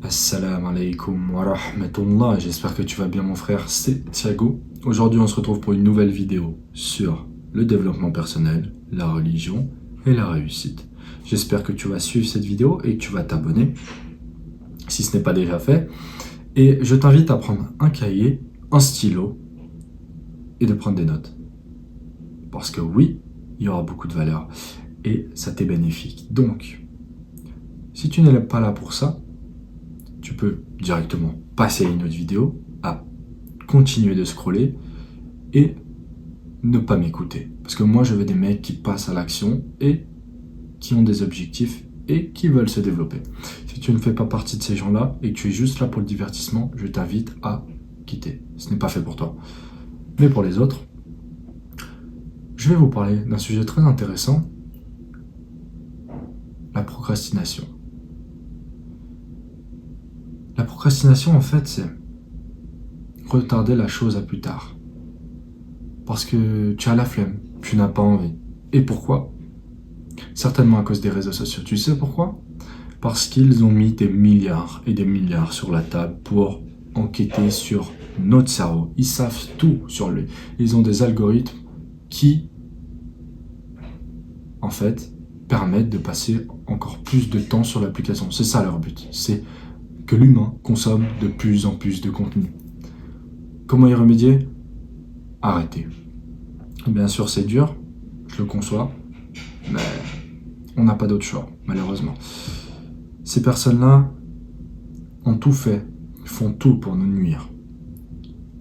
Assalamu alaikum wa rahmatullah, j'espère que tu vas bien mon frère, c'est Thiago. Aujourd'hui on se retrouve pour une nouvelle vidéo sur le développement personnel, la religion et la réussite. J'espère que tu vas suivre cette vidéo et que tu vas t'abonner, si ce n'est pas déjà fait. Et je t'invite à prendre un cahier, un stylo et de prendre des notes. Parce que oui, il y aura beaucoup de valeur et ça t'est bénéfique. Donc, si tu n'es pas là pour ça, tu peux directement passer à une autre vidéo, à continuer de scroller et ne pas m'écouter. Parce que moi, je veux des mecs qui passent à l'action et qui ont des objectifs et qui veulent se développer. Si tu ne fais pas partie de ces gens-là et que tu es juste là pour le divertissement, je t'invite à quitter. Ce n'est pas fait pour toi. Mais pour les autres, je vais vous parler d'un sujet très intéressant, la procrastination. La procrastination, en fait, c'est retarder la chose à plus tard. Parce que tu as la flemme, tu n'as pas envie. Et pourquoi? Certainement à cause des réseaux sociaux. Tu sais pourquoi? Parce qu'ils ont mis des milliards et des milliards sur la table pour enquêter sur notre cerveau. Ils savent tout sur lui. Ils ont des algorithmes qui, en fait, permettent de passer encore plus de temps sur l'application. C'est ça leur but. C'est que l'humain consomme de plus en plus de contenu. Comment y remédier? Arrêter. Bien sûr, c'est dur, je le conçois, mais on n'a pas d'autre choix, malheureusement. Ces personnes-là ont tout fait, font tout pour nous nuire.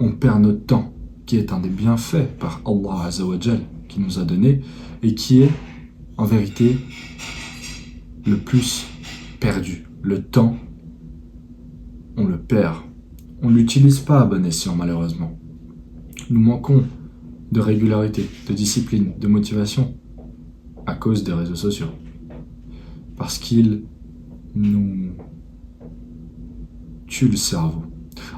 On perd notre temps, qui est un des bienfaits par Allah Azza wa Jal, qui nous a donné, et qui est, en vérité, le plus perdu. Le temps, on le perd. On ne l'utilise pas à bon escient, malheureusement. Nous manquons de régularité, de discipline, de motivation à cause des réseaux sociaux. Parce qu'ils nous tuent le cerveau.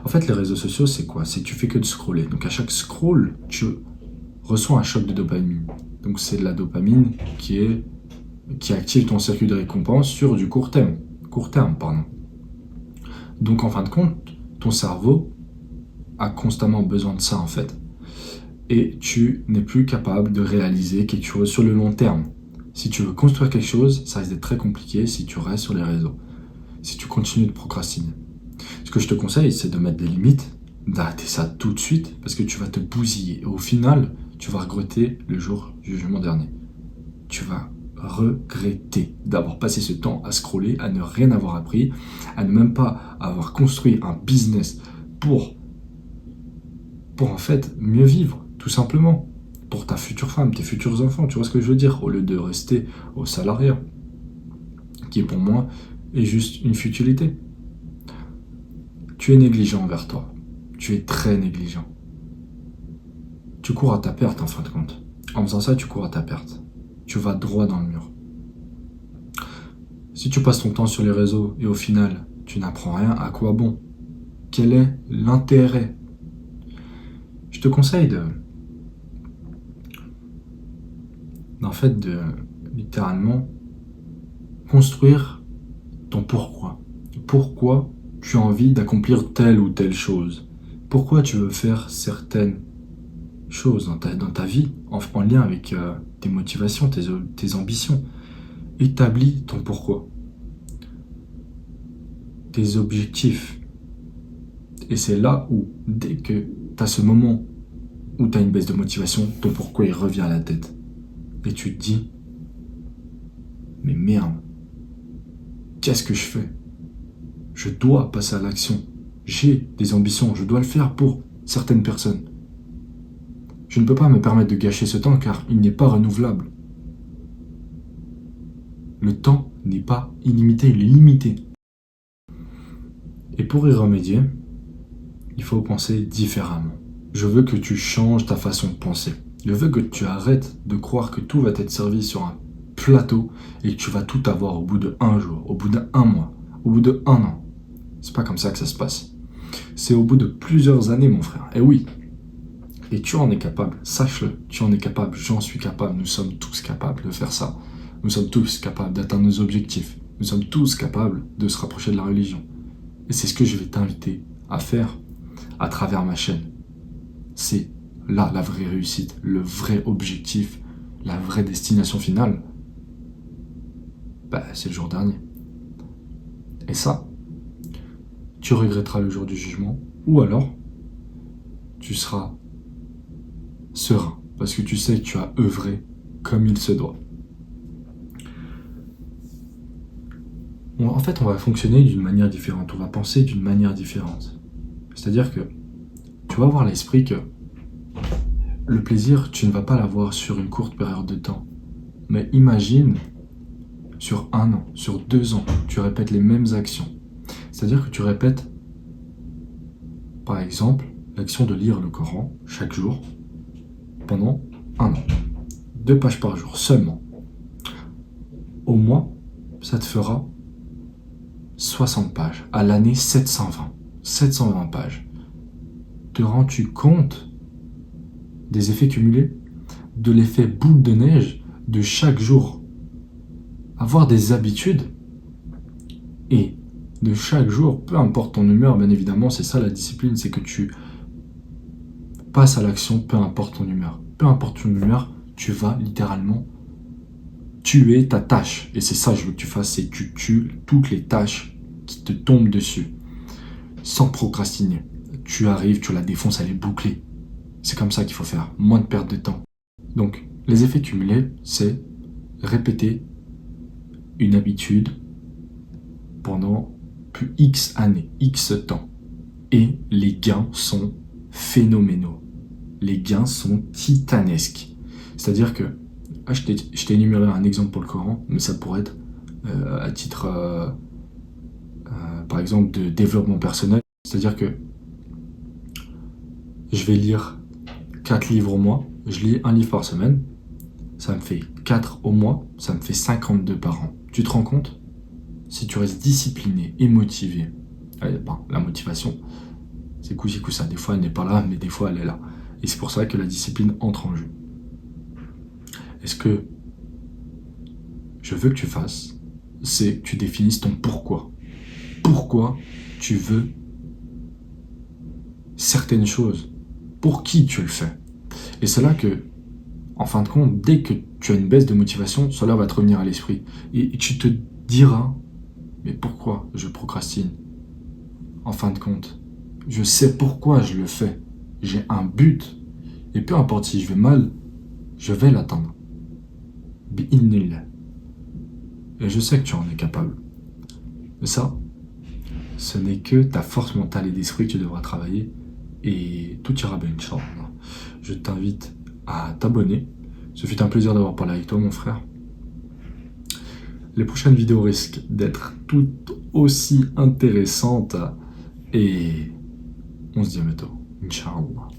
En fait, les réseaux sociaux, c'est quoi? C'est que tu fais que de scroller. Donc à chaque scroll, tu reçois un choc de dopamine. Donc c'est de la dopamine qui active ton circuit de récompense sur du court terme. Donc en fin de compte, ton cerveau a constamment besoin de ça en fait. Et tu n'es plus capable de réaliser quelque chose sur le long terme. Si tu veux construire quelque chose, ça risque d'être très compliqué si tu restes sur les réseaux. Si tu continues de procrastiner. Ce que je te conseille, c'est de mettre des limites, d'arrêter ça tout de suite, parce que tu vas te bousiller. Et au final, tu vas regretter le jour du jugement dernier. Tu vas regretter d'avoir passé ce temps à scroller, à ne rien avoir appris, à ne même pas avoir construit un business pour en fait mieux vivre, tout simplement, pour ta future femme, tes futurs enfants, tu vois ce que je veux dire, au lieu de rester au salariat, qui pour moi est juste une futilité. Tu es négligent envers toi, tu es très négligent. Tu cours à ta perte en fin de compte. En faisant ça, tu cours à ta perte. Tu vas droit dans le mur. Si tu passes ton temps sur les réseaux et au final, tu n'apprends rien, à quoi bon? Quel est l'intérêt? Je te conseille de littéralement construire ton pourquoi. Pourquoi tu as envie d'accomplir telle ou telle chose? Pourquoi tu veux faire certaines choses dans ta vie en lien avec tes motivations, tes ambitions? Établis ton pourquoi, tes objectifs. Et c'est là où, dès que tu as ce moment où tu as une baisse de motivation, ton pourquoi il revient à la tête. Et tu te dis, mais merde, qu'est-ce que je fais? Je dois passer à l'action. J'ai des ambitions, je dois le faire pour certaines personnes. Je ne peux pas me permettre de gâcher ce temps car il n'est pas renouvelable. Le temps n'est pas illimité, il est limité. Et pour y remédier, il faut penser différemment. Je veux que tu changes ta façon de penser. Je veux que tu arrêtes de croire que tout va t'être servi sur un plateau et que tu vas tout avoir au bout de un jour, au bout d'un mois, au bout de 1 an. C'est pas comme ça que ça se passe. C'est au bout de plusieurs années, mon frère. Et oui. Et tu en es capable, sache-le. Tu en es capable, j'en suis capable. Nous sommes tous capables de faire ça. Nous sommes tous capables d'atteindre nos objectifs. Nous sommes tous capables de se rapprocher de la religion. Et c'est ce que je vais t'inviter à faire à travers ma chaîne. C'est là la vraie réussite, le vrai objectif, la vraie destination finale. C'est le jour dernier. Et ça, tu regretteras le jour du jugement, ou alors tu seras serein, parce que tu sais que tu as œuvré comme il se doit. En fait, on va fonctionner d'une manière différente, on va penser d'une manière différente. C'est-à-dire que tu vas avoir l'esprit que le plaisir, tu ne vas pas l'avoir sur une courte période de temps. Mais imagine, sur 1 an, sur 2 ans, tu répètes les mêmes actions. C'est-à-dire que tu répètes, par exemple, l'action de lire le Coran chaque jour pendant 1 an. 2 pages par jour seulement. Au mois, ça te fera 60 pages. À l'année, 720. 720 pages. Te rends-tu compte des effets cumulés? De l'effet boule de neige de chaque jour? Avoir des habitudes et de chaque jour, peu importe ton humeur, bien évidemment, c'est ça la discipline, c'est que tu passes à l'action, peu importe ton humeur. Peu importe ton humeur, tu vas littéralement tuer ta tâche. Et c'est ça que je veux que tu fasses, c'est que tu tues toutes les tâches qui te tombent dessus, sans procrastiner. Tu arrives, tu la défonces, elle est bouclée. C'est comme ça qu'il faut faire, moins de perte de temps. Donc, les effets cumulés, c'est répéter une habitude pendant plus X années, X temps. Et les gains sont phénoménaux. Les gains sont titanesques. C'est-à-dire que, je t'ai énuméré un exemple pour le Coran, mais ça pourrait être à titre, par exemple, de développement personnel. C'est-à-dire que je vais lire 4 livres au mois, je lis 1 livre par semaine, ça me fait 4 au mois, ça me fait 52 par an. Tu te rends compte? Si tu restes discipliné et motivé, la motivation, c'est coup ça. Des fois, elle n'est pas là, mais des fois, elle est là. Et c'est pour ça que la discipline entre en jeu. Et ce que je veux que tu fasses, c'est que tu définisses ton pourquoi. Pourquoi tu veux certaines choses? Pour qui tu le fais? Et c'est là que, en fin de compte, dès que tu as une baisse de motivation, cela va te revenir à l'esprit. Et tu te diras, mais pourquoi je procrastine? En fin de compte, je sais pourquoi je le fais. J'ai un but. Et peu importe si je vais mal, je vais l'atteindre. Bi'idhnillah. Et je sais que tu en es capable. Mais ça, ce n'est que ta force mentale et d'esprit que tu devras travailler. Et tout ira bien, Inch'Allah. Je t'invite à t'abonner. Ce fut un plaisir d'avoir parlé avec toi, mon frère. Les prochaines vidéos risquent d'être toutes aussi intéressantes. Et on se dit à bientôt. Inch'Allah.